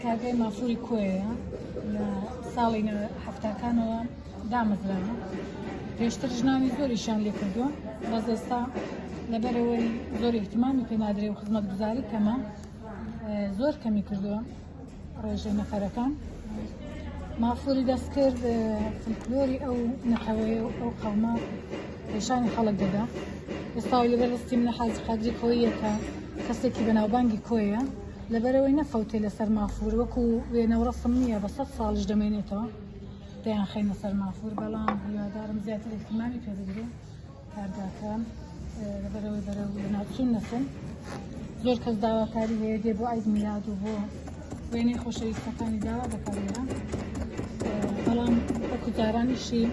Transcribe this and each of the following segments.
کارگای مافوری کۆیە لە ساڵی هەفتاکانەوە دامەزراوە. پێشتر ژنانی زۆریشان لێ کردووە، بەس ئێستا لەبەرەوەی زۆر احتیمامی پێ نادرێ و خزمەتگوزاری کەمە، زۆر کەمی کردووە ڕێژەی نەفەرەکان. مافوری دەست کرد فلکلۆری ئەو نەتەوەیە و ئەو قەومە پێشانی خەڵک دەدا. ئێستاوی لەبەر دەستی منە حاجی قادری کۆییە کە کەسێکی بەناوبانگی کۆیە، لەبەرەوەی نەفەوتێ لەسەر مافور، وەکو وێنەوڕەسم نییە بە 100 ساڵش دەمێنێتەوە دەیان خەینە سەر مافور. بەڵام هیوادارم زیاتر احتیمامی پێ بدرێ کارگاکان لەبەرەوەی بەرەو لە ناوچوون نەچن. زۆر کەس داواکاری هەیە دێ بۆ عید میلاد و بۆ وێنەی خۆشەویستەکانی داوا دەکاتێرە، بەڵام وەکو جارانیشی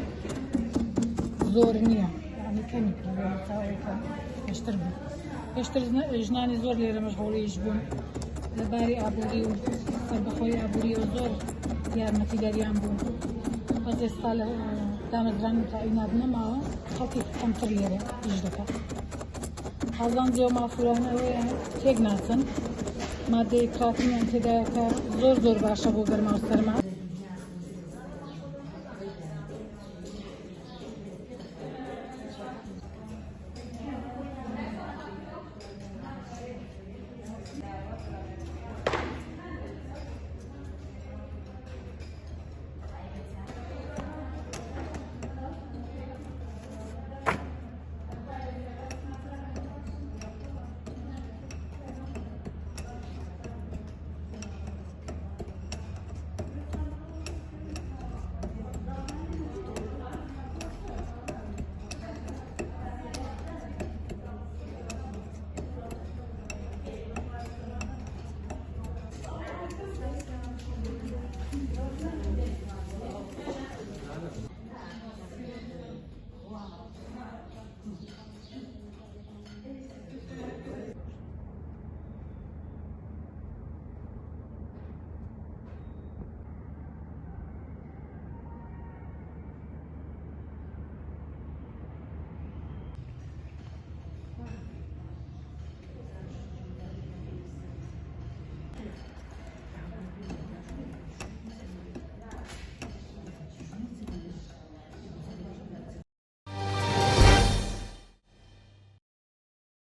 زۆر نییە، یعنی کەمی کردووە لە تاوەیەکە پێشتر بوو. پێشتر ژنانی زۆر لێرە مەشغوڵیش بوون لەباری ئابووری و سەربەخۆی ئابووری و زۆر یارمەتیدەریان بوون. بەس ئێستا لە دامەزران و تاعینات نەماوە، خەڵکی کەمتر لێرە ئیش دەکات. حەزانجی و مافورانەوەیە تێک ناچن، مادەی کاتیان تێدایە کە زۆر باشە بۆ گەرما و سەرما.